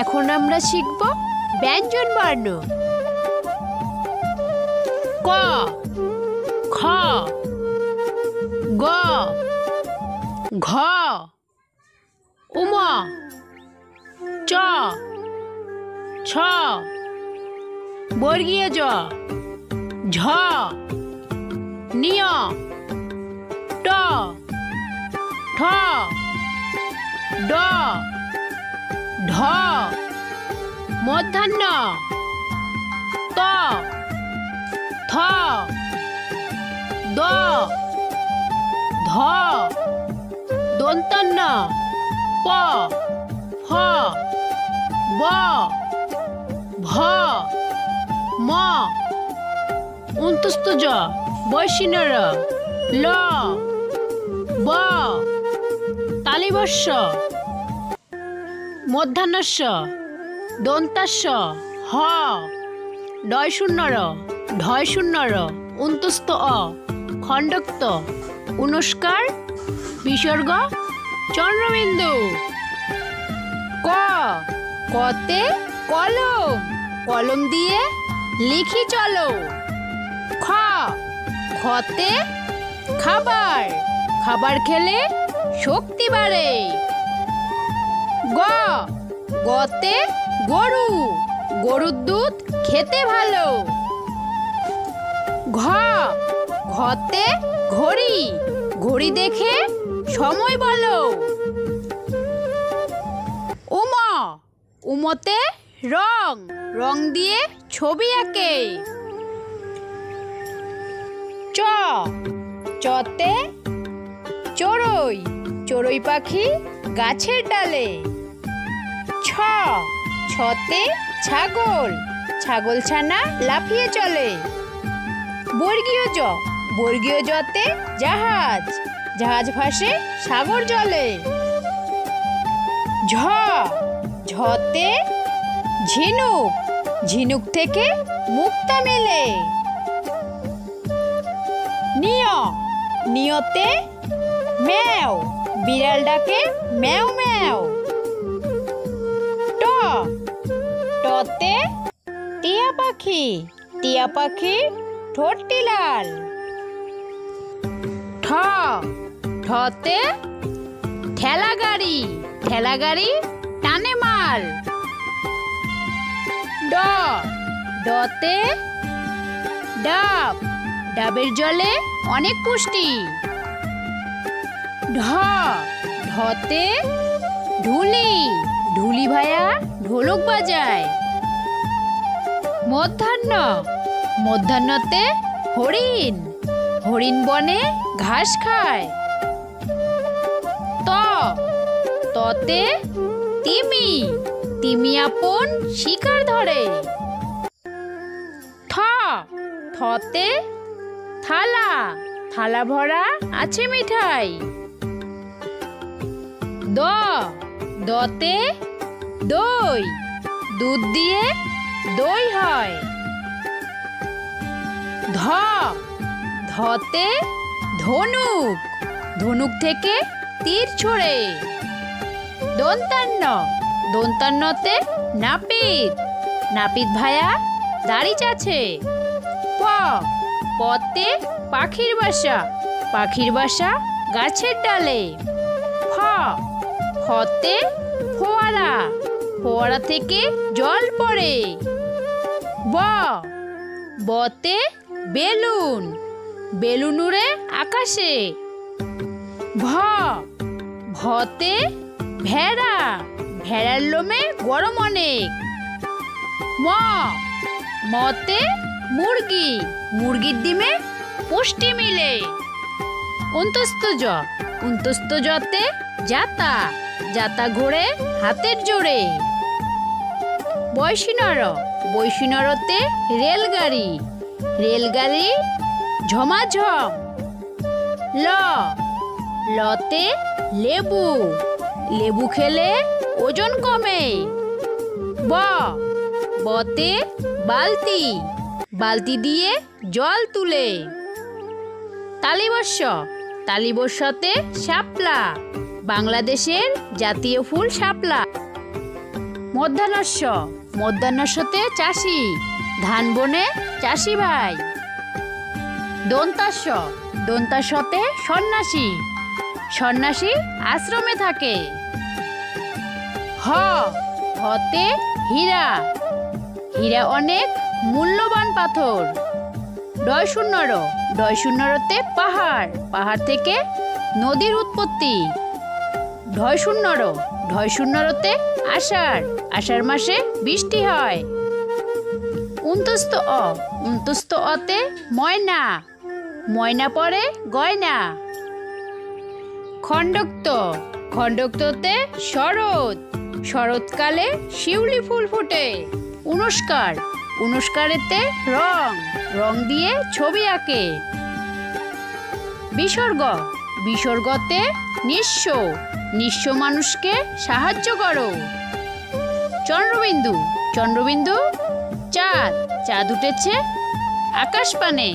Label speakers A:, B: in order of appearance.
A: এখন আমরা শিখব ব্যঞ্জন বর্ণ। ক, খ, গ, ঘ, উম, চ, ছ, বর্গীয় জ, ঝ, নিয়, ট, ঠ, ড, ঢ, মূর্ধন্য, ত, থ, দ, ধ, দন্তন্য, প, ফ, ব, ভ, ম, অন্তস্থ জ, বৈষ্ণর, ল, ব, তালিবস্য, মূর্ধন্যস্য, দন্তাস্য, হ, ডয় শূন্যর, ঢয় শূন্যর, অন্তস্থ অ, খণ্ডক্ত, অনুস্কার, বিসর্গ, চন্দ্রবিন্দু। ক, কতে কলম, কলম দিয়ে লিখি চলো। খ, খতে খাবার, খাবার খেলে শক্তি বাড়ে। গ, গতে গরু, গরুর দুধ খেতে ভালো। ঘ, ঘতে ঘড়ি, ঘড়ি দেখে সময় বলো। উম, উমতে রং, রং দিয়ে ছবি আঁকে। চ, চতে চড়ুই, চড়ুই পাখি গাছের ডালে। ছ, ছতে ছাগল, ছাগল ছানা লাফিয়ে চলে। বর্গীয় জ, বর্গীয় জতে জাহাজ, জাহাজ ভাসে সাগর জলে। ঝ, ঝতে ঝিনুক, ঝিনুক থেকে মুক্তা মেলে। নিয়, নিয়তে ম্যাও, বিড়াল ডাকে ম্যাও ম্যাও। ট, টতে টিয়া পাখি, টিয়া পাখি ঠোঁটটি লাল। ঠ, ঠতে ঠেলা গাড়ি, ঠেলা গাড়ি টানে মাল। ড, ডতে ডাব, ডাবের জলে অনেক পুষ্টি। ঢ, ঢতে ঢুলি, ঢুলি ভায়া ঢোলক বাজায়। মূর্ধন্য, মূর্ধন্যতে হরিণ, হরিণ বনে ঘাস খায়। ত, ততে তিমি, তিমি আপন শিকার ধরে। থ, থতে থালা, থালা ভরা আছে মিঠাই। দ, দতে দই, দুধ দিয়ে দই হয়। ধ, ধতে ধনুক, ধনুক থেকে তীর ছোড়ে। দন্তান্ন, দন্তান্নতে নাপিত, নাপিত ভায়া দাড়ি চাছে। প, পতে পাখির বাসা, পাখির বাসা গাছের ডালে। ফ, ফতে ফোয়ারা, ফোয়ারা থেকে জল পড়ে। ব, বতে বেলুন, বেলুন উড়ে আকাশে। ভ, ভতে ভেড়া, ভেড়ার লোমে গরম অনেক। ম, মতে মুরগি, মুরগির ডিমে পুষ্টি মিলে। অন্তস্থ জ, অন্তস্থ জতে যাতা, যাতা ঘোড়ে হাতের জোরে। বৈষ্ণর, বৈষ্ণরতে রেলগাড়ি, রেলগাড়ি ঝমাঝম। ল, লতে লেবু, লেবু খেলে ওজন কমে। ব, বতে বালতি, বালতি দিয়ে জল তুলে। তালিবস্য, তালিবস্যতে শাপলা, বাংলাদেশের জাতীয় ফুল শাপলা। মধ্যাহ্নস্য মধ্যাহ্নস্যতে চাষি, ধান বনে চাষি ভাই। দন্তাস্য দন্তাস্যতে সন্ন্যাসী, সন্ন্যাসী আশ্রমে থাকে। হতে হীরা, হীরা অনেক মূল্যবান পাথর। ডয়শূন্যর ডয়শূন্যরতে পাহাড়, পাহাড় থেকে নদীর উৎপত্তি। ঢয়শূন্যর ঢয়শূন্যরতে আষাঢ়, আষাঢ় মাসে বৃষ্টি হয়। উন্তস্ত উন্তস্ত অতে ময়না, ময়না পরে গয়না। খণ্ডক্ত খণ্ডক্ততে শরৎ, শরৎকালে শিউলি ফুল ফোটে। উনস্কার উনস্কারেতে রং, রং দিয়ে ছবি আঁকে। বিসর্গ বিসর্গতে নিঃস্ব, নিঃস্ব মানুষকে সাহায্য করো। চন্দ্রবিন্দু চন্দ্রবিন্দু চাঁদ, চাঁদ উঠেছে আকাশপানে।